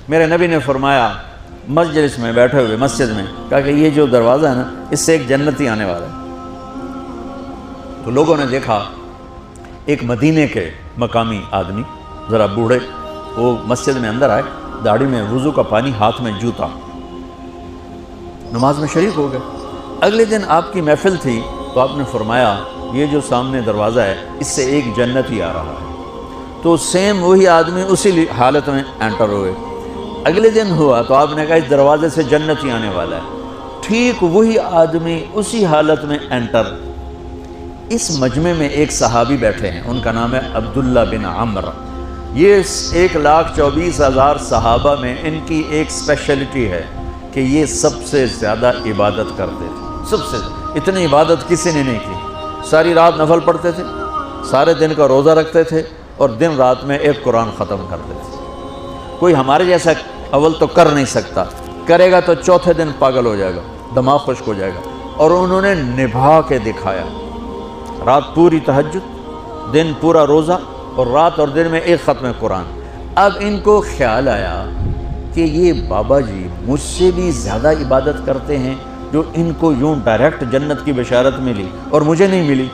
میرے نبی نے فرمایا مجلس میں بیٹھے ہوئے مسجد میں، کہا کہ یہ جو دروازہ ہے نا اس سے ایک جنتی آنے والا ہے۔ تو لوگوں نے دیکھا ایک مدینے کے مقامی آدمی ذرا بوڑھے، وہ مسجد میں اندر آئے، داڑھی میں وضو کا پانی، ہاتھ میں جوتا، نماز میں شریک ہو گئے۔ اگلے دن آپ کی محفل تھی تو آپ نے فرمایا یہ جو سامنے دروازہ ہے اس سے ایک جنتی آ رہا ہے۔ تو سیم وہی آدمی اسی حالت میں انٹر ہوئے۔ اگلے دن ہوا تو آپ نے کہا اس دروازے سے جنتی آنے والا ہے، ٹھیک وہی آدمی اسی حالت میں انٹر۔ اس مجمع میں ایک صحابی بیٹھے ہیں، ان کا نام ہے عبداللہ بن عمر۔ یہ 1,24,000 صحابہ میں ان کی ایک اسپیشلٹی ہے کہ یہ سب سے زیادہ عبادت کرتے تھے، سب سے اتنی عبادت کسی نے نہیں کی۔ ساری رات نفل پڑھتے تھے، سارے دن کا روزہ رکھتے تھے، اور دن رات میں ایک قرآن ختم کرتے تھے۔ کوئی ہمارے جیسا اول تو کر نہیں سکتا، کرے گا تو چوتھے دن پاگل ہو جائے گا، دماغ خشک ہو جائے گا، اور انہوں نے نبھا کے دکھایا۔ رات پوری تہجد، دن پورا روزہ، اور رات اور دن میں ایک ختم قرآن۔ اب ان کو خیال آیا کہ یہ بابا جی مجھ سے بھی زیادہ عبادت کرتے ہیں، جو ان کو یوں ڈائریکٹ جنت کی بشارت ملی اور مجھے نہیں ملی،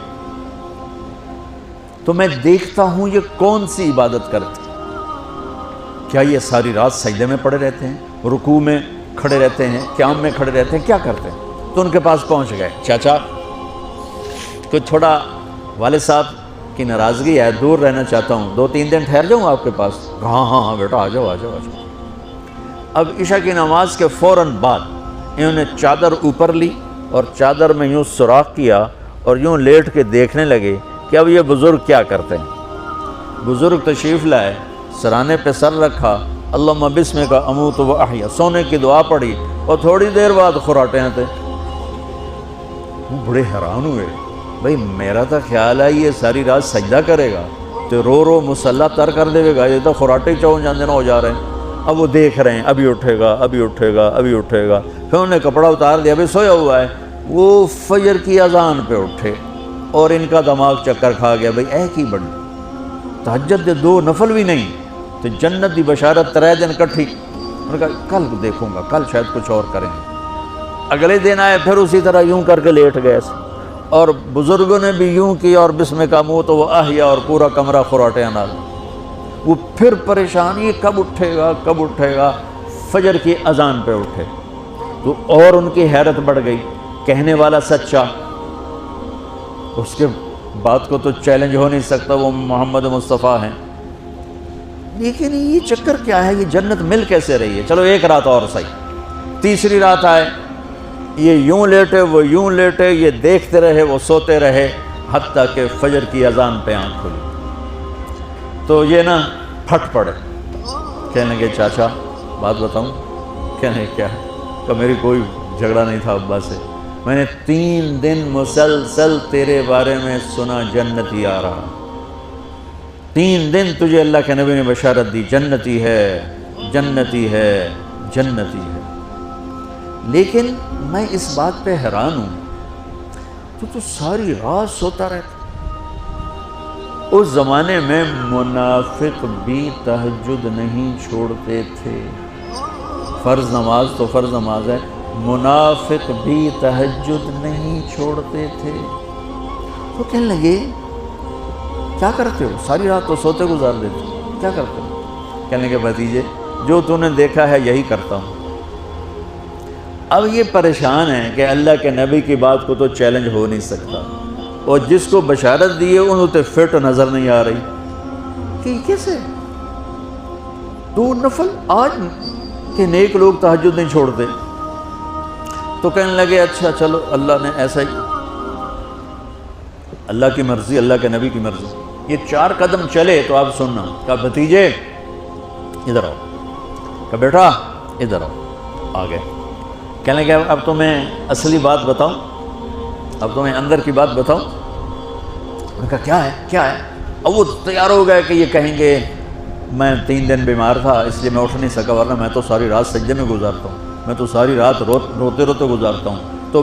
تو میں دیکھتا ہوں یہ کون سی عبادت کرتے ہیں۔ کیا یہ ساری رات سجدے میں پڑے رہتے ہیں، رکوع میں کھڑے رہتے ہیں، قیام میں کھڑے رہتے ہیں، کیا کرتے ہیں؟ تو ان کے پاس پہنچ گئے، چاچا کوئی تھوڑا والد صاحب کی ناراضگی ہے، دور رہنا چاہتا ہوں، 2-3 دن ٹھہر جاؤں آپ کے پاس؟ ہاں ہاں ہاں بیٹا آ جاؤ آ جاؤ آ جاؤ۔ اب عشاء کی نماز کے فوراً بعد انہوں نے چادر اوپر لی اور چادر میں یوں سوراخ کیا اور یوں لیٹ کے دیکھنے لگے کہ اب یہ بزرگ کیا کرتے ہیں۔ بزرگ تشریف لائے، سرانے پہ سر رکھا، اللہم بسمک اموت و احیا، سونے کی دعا پڑھی، اور تھوڑی دیر بعد خراٹے آتے۔ وہ بڑے حیران ہوئے، بھئی میرا تو خیال ہے یہ ساری رات سجدہ کرے گا تو رو رو مسلح تر کر دے گا، یہ تو خراٹے چون جاندے نہ ہو جا رہے ہیں۔ اب وہ دیکھ رہے ہیں ابھی اٹھے گا ابھی اٹھے گا ابھی اٹھے گا، پھر انہوں نے کپڑا اتار دیا، ابھی سویا ہوا ہے۔ وہ فجر کی اذان پہ اٹھے اور ان کا دماغ چکر کھا گیا، بھئی اے کی بڑی تہجد دے 2 نفل بھی نہیں تو جنت دی بشارت 3 دن کٹھی۔ انہوں نے کہا کل دیکھوں گا، کل شاید کچھ اور کریں گے۔ اگلے دن آئے، پھر اسی طرح یوں کر کے لیٹ گئے، اور بزرگوں نے بھی یوں کیا، اور بسمک اموت و احیا، اور پورا کمرہ خراٹے نال۔ وہ پھر پریشان، یہ کب اٹھے گا کب اٹھے گا؟ فجر کی اذان پہ اٹھے تو اور ان کی حیرت بڑھ گئی، کہنے والا سچا، اس کے بات کو تو چیلنج ہو نہیں سکتا، وہ محمد مصطفیٰ ہیں، لیکن یہ چکر کیا ہے، یہ جنت مل کیسے رہی ہے؟ چلو ایک رات اور صحیح۔ تیسری رات آئے، یہ یوں لیٹے وہ یوں لیٹے، یہ دیکھتے رہے وہ سوتے رہے، حتیٰ کہ فجر کی اذان پہ آنکھ کھلی تو یہ نا پھٹ پڑے، کہنے لگے چاچا بات بتاؤں؟ کہنے کیا ہے؟ کہ میری کوئی جھگڑا نہیں تھا ابا سے، میں نے 3 دن مسلسل تیرے بارے میں سنا جنتی آ رہا، 3 دن تجھے اللہ کے نبی نے بشارت دی جنتی ہے جنتی ہے جنتی ہے، لیکن میں اس بات پہ حیران ہوں تو ساری رات سوتا رہتا۔ اس زمانے میں منافق بھی تہجد نہیں چھوڑتے تھے، فرض نماز تو فرض نماز ہے، منافق بھی تہجد نہیں چھوڑتے تھے۔ تو کہنے لگے کیا کرتے ہو؟ ساری رات تو سوتے گزار دیتے، کیا کرتے ہو؟ کہنے لگے بھتیجے جو تو نے دیکھا ہے یہی کرتا ہوں۔ اب یہ پریشان ہے کہ اللہ کے نبی کی بات کو تو چیلنج ہو نہیں سکتا، اور جس کو بشارت دی ہے انہوں تے فٹ نظر نہیں آ رہی کہ کیسے 2 نفل آج کہ نیک لوگ تہجد نہیں چھوڑتے۔ تو کہنے لگے اچھا چلو اللہ نے ایسا ہی، اللہ کی مرضی اللہ کے نبی کی مرضی۔ یہ 4 قدم چلے تو آپ سننا، کہا بھتیجے ادھر آؤ، کہا بیٹا ادھر آؤ، آ گئے۔ کہنے لگے اب تمہیں اصلی بات بتاؤں، اب تمہیں اندر کی بات بتاؤں؟ انہوں نے کہا کیا ہے کیا ہے؟ اب وہ تیار ہو گئے کہ یہ کہیں گے میں 3 دن بیمار تھا اس لیے میں اٹھ نہیں سکا، ورنہ میں تو ساری رات سجدے میں گزارتا ہوں، میں تو ساری رات روتے روتے گزارتا ہوں، تو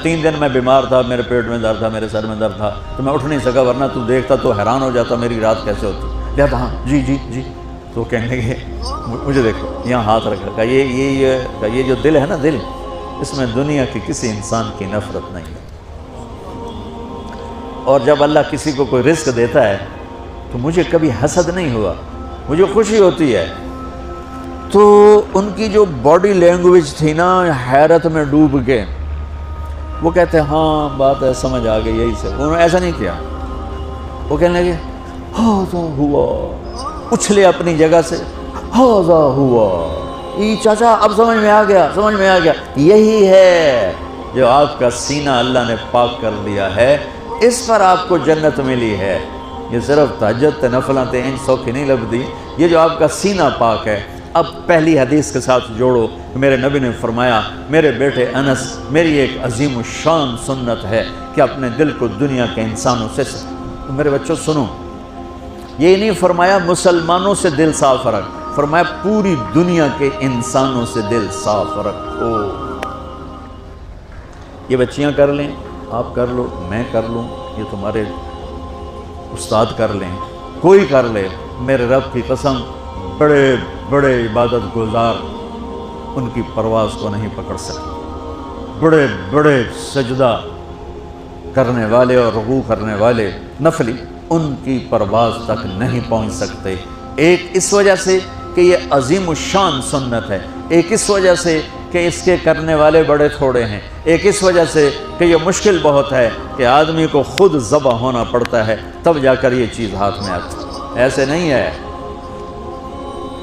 3 دن میں بیمار تھا، میرے پیٹ میں درد تھا، میرے سر میں درد تھا، تو میں اٹھ نہیں سکا، ورنہ تو دیکھتا تو حیران ہو جاتا میری رات کیسے ہوتی۔ کہتا ہاں جی جی جی۔ تو کہنے لگے مجھے دیکھو یہاں ہاتھ رکھا، یہ جو دل ہے نا، دل اس میں دنیا کی کسی انسان کی نفرت نہیں ہے، اور جب اللہ کسی کو کوئی رزق دیتا ہے تو مجھے کبھی حسد نہیں ہوا، مجھے خوشی ہوتی ہے۔ تو ان کی جو باڈی لینگویج تھی نا، حیرت میں ڈوب کے وہ کہتے ہیں ہاں بات ہے، سمجھ آ گئی، یہی سے۔ انہوں نے ایسا نہیں کیا، وہ کہنے لگے ہاذا ہوا، اچھلے اپنی جگہ سے، ہاذا ہوا، یہ چاچا اب سمجھ میں آ گیا، سمجھ میں آ گیا، یہی ہے جو آپ کا سینہ اللہ نے پاک کر دیا ہے، اس پر آپ کو جنت ملی ہے۔ یہ صرف تہجد نفلیں ان سوکھی نہیں لبدی، یہ جو آپ کا سینہ پاک ہے۔ اب پہلی حدیث کے ساتھ جوڑو، میرے نبی نے فرمایا، میرے بیٹے انس، میری ایک عظیم الشان سنت ہے کہ اپنے دل کو دنیا کے انسانوں سے میرے بچوں سنو، یہ نہیں فرمایا مسلمانوں سے دل صاف رکھ، فرمایا پوری دنیا کے انسانوں سے دل صاف رکھو۔ یہ بچیاں کر لیں، آپ کر لو، میں کر لوں، یہ تمہارے استاد کر لیں، کوئی کر لے، میرے رب کی قسم بڑے بڑے عبادت گزار ان کی پرواز کو نہیں پکڑ سکتے، بڑے بڑے سجدہ کرنے والے اور رکوع کرنے والے نفلی ان کی پرواز تک نہیں پہنچ سکتے۔ ایک اس وجہ سے کہ یہ عظیم الشان سنت ہے، ایک اس وجہ سے کہ اس کے کرنے والے بڑے تھوڑے ہیں، ایک اس وجہ سے کہ یہ مشکل بہت ہے کہ آدمی کو خود ذبح ہونا پڑتا ہے تب جا کر یہ چیز ہاتھ میں آتی۔ ایسے نہیں ہے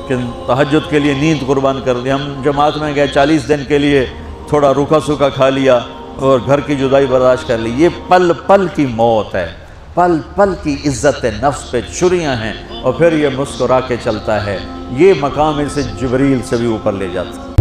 کہ تہجد کے لیے نیند قربان کر دی، ہم جماعت میں گئے 40 دن کے لیے تھوڑا روکھا سوکھا کھا لیا اور گھر کی جدائی برداشت کر لی، یہ پل پل کی موت ہے، پل پل کی عزت نفس پہ چھریاں ہیں، اور پھر یہ مسکرا کے چلتا ہے، یہ مقام اسے جبریل سے بھی اوپر لے جاتا ہے۔